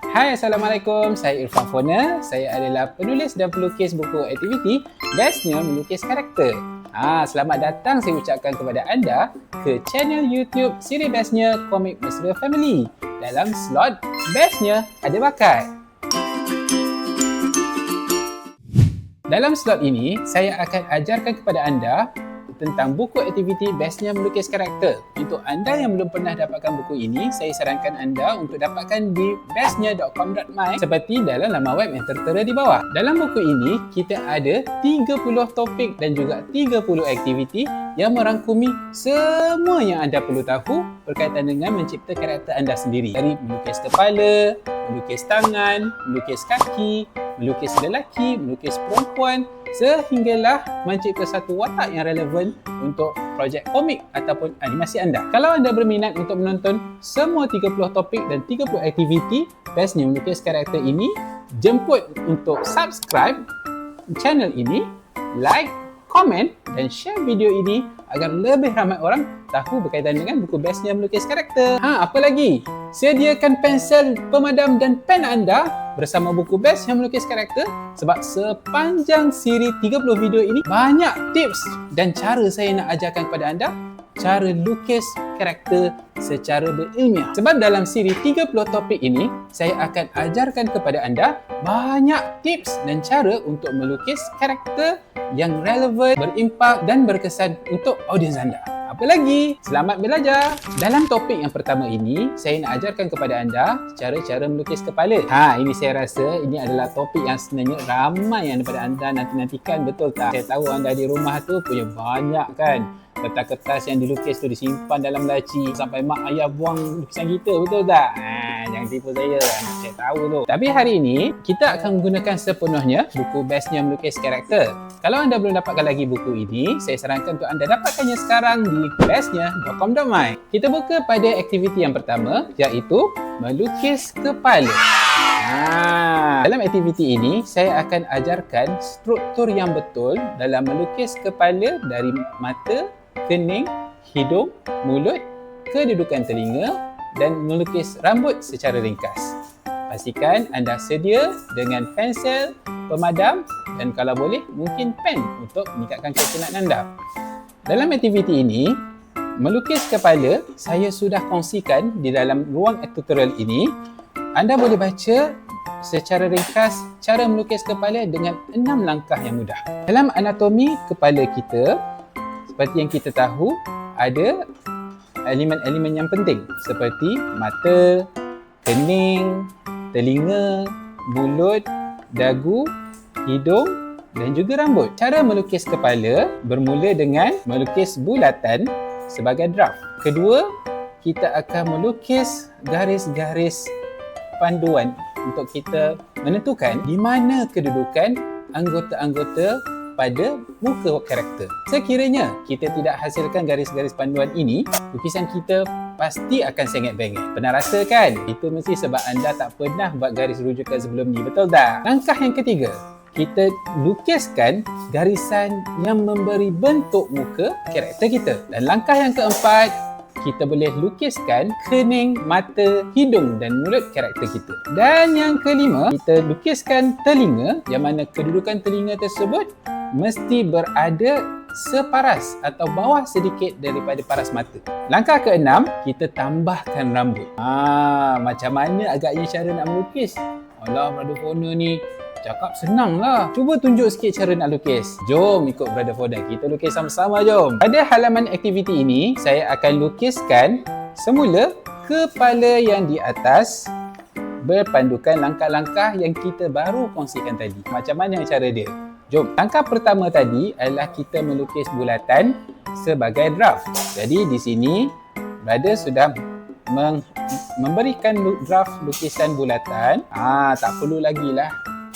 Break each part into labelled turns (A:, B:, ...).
A: Hai, Assalamualaikum. Saya Irfan Fona. Saya adalah penulis dan pelukis buku aktiviti Bestnya Melukis Karakter. Selamat datang saya ucapkan kepada anda ke channel YouTube siri Bestnya Komik Mesra Family dalam slot Bestnya Ada Bakat. Dalam slot ini, saya akan ajarkan kepada anda tentang buku aktiviti Bestnya Melukis Karakter. Untuk anda yang belum pernah dapatkan buku ini, saya sarankan anda untuk dapatkan di bestnya.com.my seperti dalam laman web yang tertera di bawah. Dalam buku ini, kita ada 30 topik dan juga 30 aktiviti yang merangkumi semua yang anda perlu tahu berkaitan dengan mencipta karakter anda sendiri. Dari melukis kepala, melukis tangan, melukis kaki, melukis lelaki, melukis perempuan, sehinggalah mencipta satu watak yang relevan untuk projek komik ataupun animasi anda. Kalau anda berminat untuk menonton semua 30 topik dan 30 aktiviti Bestnya Melukis Karakter ini, jemput untuk subscribe channel ini, like, komen dan share video ini agar lebih ramai orang tahu berkaitan dengan buku Bestnya Melukis Karakter. Apa lagi? Sediakan pensel, pemadam dan pen anda bersama buku Bestnya Melukis Karakter sebab sepanjang siri 30 video ini banyak tips dan cara saya nak ajarkan kepada anda cara lukis karakter secara berilmiah. Sebab dalam siri 30 topik ini, saya akan ajarkan kepada anda banyak tips dan cara untuk melukis karakter yang relevan, berimpak dan berkesan untuk audiens anda. Apa lagi? Selamat belajar! Dalam topik yang pertama ini, saya nak ajarkan kepada anda cara-cara melukis kepala. Ini saya rasa ini adalah topik yang sebenarnya ramai yang daripada anda nanti-nantikan, betul tak? Saya tahu anda di rumah tu punya banyak kan kertas-kertas yang dilukis tu disimpan dalam laci sampai mak ayah buang lukisan kita, betul tak? Jangan tipu saya, saya tahu tu. Tapi hari ini kita akan menggunakan sepenuhnya buku Bestnya Melukis Karakter. Kalau anda belum dapatkan lagi buku ini, saya sarankan untuk anda dapatkannya sekarang di bestnya.com.my. Kita buka pada aktiviti yang pertama, iaitu melukis kepala. Dalam aktiviti ini, saya akan ajarkan struktur yang betul dalam melukis kepala dari mata, kening, hidung, mulut, kedudukan telinga dan melukis rambut secara ringkas. Pastikan anda sedia dengan pensel, pemadam dan kalau boleh mungkin pen untuk meningkatkan ketenangan anda. Dalam aktiviti ini, melukis kepala saya sudah kongsikan di dalam ruang tutorial ini. Anda boleh baca secara ringkas cara melukis kepala dengan 6 langkah yang mudah. Dalam anatomi kepala kita, seperti yang kita tahu, ada elemen-elemen yang penting seperti mata, kening, telinga, mulut, dagu, hidung dan juga rambut. Cara melukis kepala bermula dengan melukis bulatan sebagai draft. Kedua, kita akan melukis garis-garis panduan untuk kita menentukan di mana kedudukan anggota-anggota pada muka karakter. Sekiranya kita tidak hasilkan garis-garis panduan ini, lukisan kita pasti akan sengit-bengit. Pernah rasa kan? Itu mesti sebab anda tak pernah buat garis rujukan sebelum ni, betul tak? Langkah yang ketiga, kita lukiskan garisan yang memberi bentuk muka karakter kita. Dan langkah yang keempat, kita boleh lukiskan kening, mata, hidung dan mulut karakter kita. Dan yang kelima, kita lukiskan telinga yang mana kedudukan telinga tersebut mesti berada separas atau bawah sedikit daripada paras mata. Langkah keenam, kita tambahkan rambut. Macam mana agaknya cara nak melukis? Alah, Brother Fona ni cakap senang lah. Cuba tunjuk sikit cara nak lukis. Jom ikut Brother Fona, kita lukis sama-sama jom. Pada halaman aktiviti ini, saya akan lukiskan semula kepala yang di atas berpandukan langkah-langkah yang kita baru kongsikan tadi. Macam mana cara dia? Jom. Langkah pertama tadi adalah kita melukis bulatan sebagai draft. Jadi di sini Brother sudah memberikan draft lukisan bulatan. Tak perlu lagi lah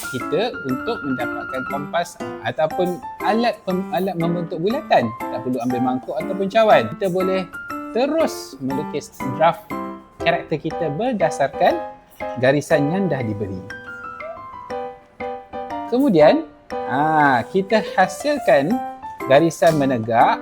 A: kita untuk mendapatkan kompas ataupun alat membentuk bulatan. Tak perlu ambil mangkuk ataupun cawan. Kita boleh terus melukis draft karakter kita berdasarkan garisan yang dah diberi. Kemudian kita hasilkan garisan menegak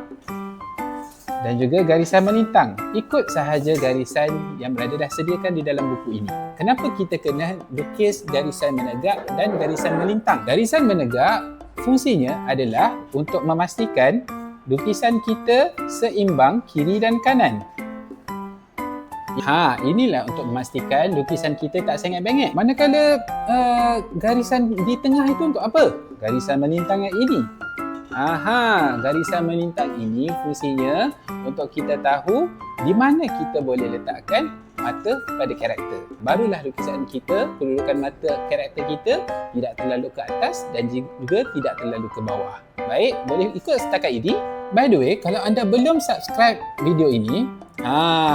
A: dan juga garisan melintang. Ikut sahaja garisan yang berada dah sediakan di dalam buku ini. Kenapa kita kena lukis garisan menegak dan garisan melintang? Garisan menegak fungsinya adalah untuk memastikan lukisan kita seimbang kiri dan kanan. Inilah untuk memastikan lukisan kita tak sengit-bengit. Manakala garisan di tengah itu untuk apa? Garisan melintang yang ini. Garisan melintang ini fungsinya untuk kita tahu di mana kita boleh letakkan mata pada karakter. Barulah lukisan kita, kedudukan mata karakter kita tidak terlalu ke atas dan juga tidak terlalu ke bawah. Baik, boleh ikut setakat ini. By the way, kalau anda belum subscribe video ini,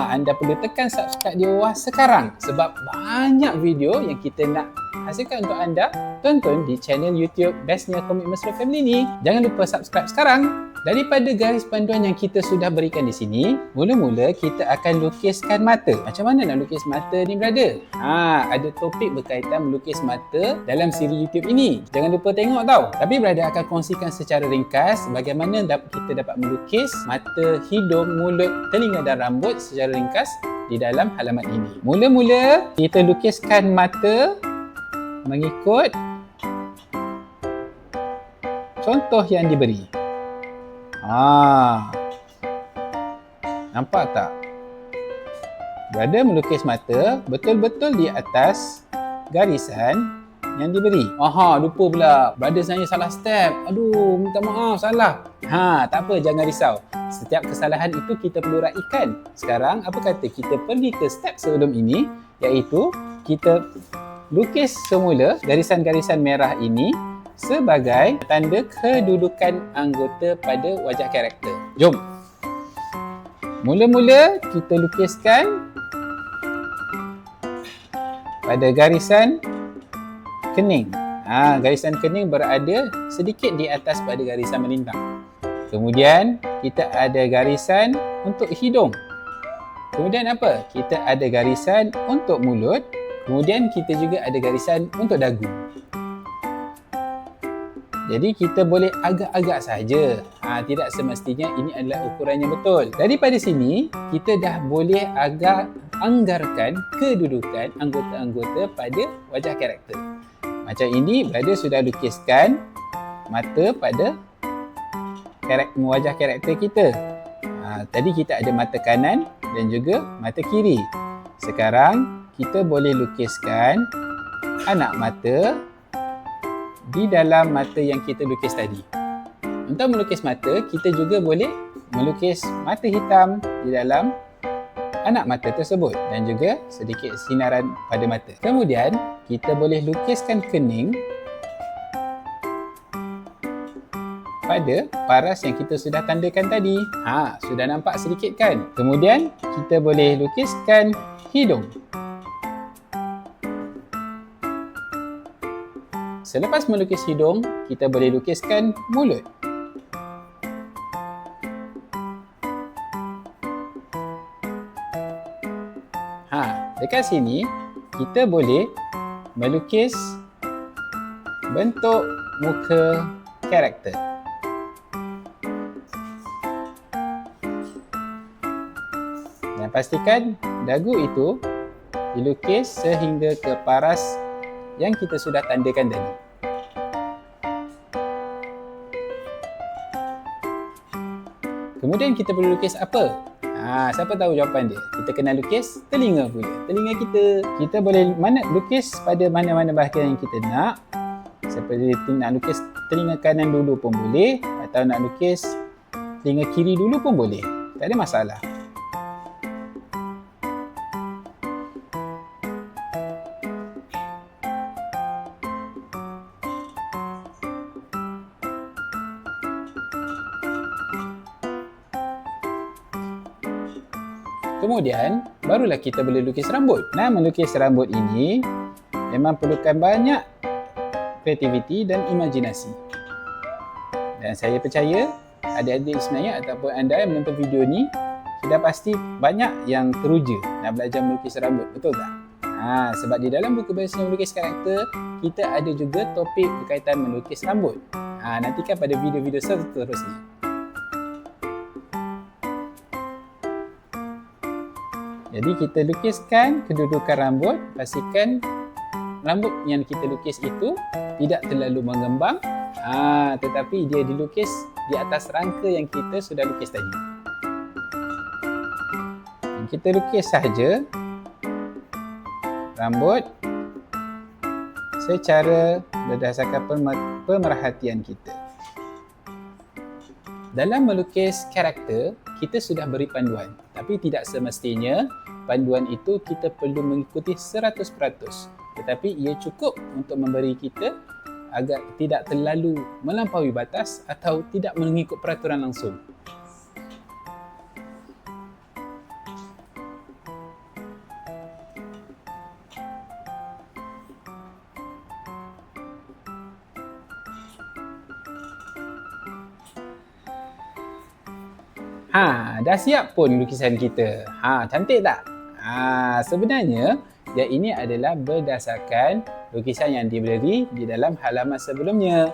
A: anda perlu tekan subscribe di bawah sekarang sebab banyak video yang kita nak hasilkan untuk anda tonton di channel YouTube Bestnya Komik Mesra Family ni. Jangan lupa subscribe sekarang. Daripada garis panduan yang kita sudah berikan di sini, mula-mula kita akan lukiskan mata. Macam mana nak lukis mata ni, brother? Ada topik berkaitan melukis mata dalam siri YouTube ini. Jangan lupa tengok tau. Tapi brother akan kongsikan secara ringkas bagaimana kita dapat melukis mata, hidung, mulut, telinga dan rambut secara ringkas di dalam halaman ini. Mula-mula kita lukiskan mata mengikut contoh yang diberi. Nampak tak? Brother melukis mata betul-betul di atas garisan yang diberi. Lupa pula. Brother saya salah step. Aduh, minta maaf, salah. Tak apa, jangan risau. Setiap kesalahan itu kita perlu raikan. Sekarang, apa kata kita pergi ke step sebelum ini, iaitu kita lukis semula garisan-garisan merah ini sebagai tanda kedudukan anggota pada wajah karakter. Jom. Mula-mula kita lukiskan pada garisan kening. Garisan kening berada sedikit di atas pada garisan melintang. Kemudian kita ada garisan untuk hidung. Kemudian apa? Kita ada garisan untuk mulut. Kemudian kita juga ada garisan untuk dagu. Jadi kita boleh agak-agak saja. Tidak semestinya ini adalah ukuran yang betul. Daripada sini, kita dah boleh agak anggarkan kedudukan anggota-anggota pada wajah karakter. Macam ini, brother sudah lukiskan mata pada wajah karakter kita. Tadi kita ada mata kanan dan juga mata kiri. Sekarang, kita boleh lukiskan anak mata di dalam mata yang kita lukis tadi. Untuk melukis mata, kita juga boleh melukis mata hitam di dalam anak mata tersebut dan juga sedikit sinaran pada mata. Kemudian, kita boleh lukiskan kening pada paras yang kita sudah tandakan tadi. Sudah nampak sedikit kan? Kemudian, kita boleh lukiskan hidung. Selepas melukis hidung, kita boleh lukiskan mulut. Dekat sini, kita boleh melukis bentuk muka karakter. Dan pastikan dagu itu dilukis sehingga ke paras yang kita sudah tandakan tadi. Kemudian kita perlu lukis apa? Siapa tahu jawapan dia? Kita kena lukis telinga pula. Telinga kita. Kita boleh lukis pada mana-mana bahagian yang kita nak. Seperti nak lukis telinga kanan dulu pun boleh. Atau nak lukis telinga kiri dulu pun boleh. Tak ada masalah. Kemudian, barulah kita boleh lukis rambut. Melukis rambut ini memang perlukan banyak kreativiti dan imajinasi. Dan saya percaya adik-adik sebenarnya ataupun anda yang menonton video ni sudah pasti banyak yang teruja nak belajar melukis rambut. Betul tak? Sebab di dalam buku Bestnya Melukis Karakter, kita ada juga topik berkaitan melukis rambut. Nantikan pada video-video seterusnya. Jadi kita lukiskan kedudukan rambut, pastikan rambut yang kita lukis itu tidak terlalu mengembang, tetapi dia dilukis di atas rangka yang kita sudah lukis tadi. Kita lukis sahaja rambut secara berdasarkan pemerhatian kita. Dalam melukis karakter, kita sudah beri panduan, tapi tidak semestinya panduan itu kita perlu mengikuti 100%. Tetapi ia cukup untuk memberi kita agar tidak terlalu melampaui batas atau tidak mengikut peraturan langsung. Dah siap pun lukisan kita. Cantik tak? Sebenarnya yang ini adalah berdasarkan lukisan yang diberi di dalam halaman sebelumnya.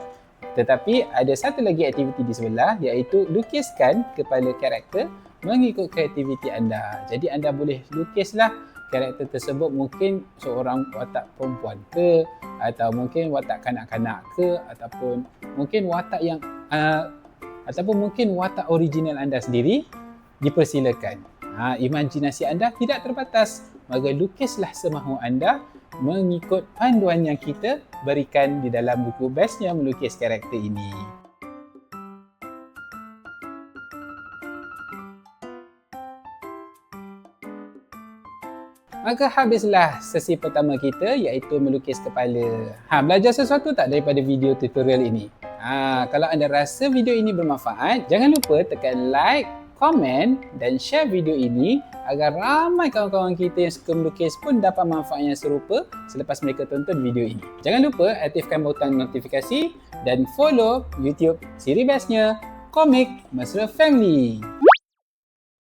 A: Tetapi ada satu lagi aktiviti di sebelah, iaitu lukiskan kepala karakter mengikut kreativiti anda. Jadi anda boleh lukislah karakter tersebut, mungkin seorang watak perempuan ke, atau mungkin watak kanak-kanak ke, ataupun mungkin watak yang ataupun mungkin watak original anda sendiri, dipersilakan. Imajinasi anda tidak terbatas, maka lukislah semahu anda mengikut panduan yang kita berikan di dalam buku Bestnya Melukis Karakter ini. Maka habislah sesi pertama kita, iaitu melukis kepala. Belajar sesuatu tak daripada video tutorial ini? Kalau anda rasa video ini bermanfaat, jangan lupa tekan like, komen dan share video ini agar ramai kawan-kawan kita yang suka melukis pun dapat manfaat yang serupa selepas mereka tonton video ini. Jangan lupa aktifkan butang notifikasi dan follow YouTube siri bestnya Komik Mesra Family.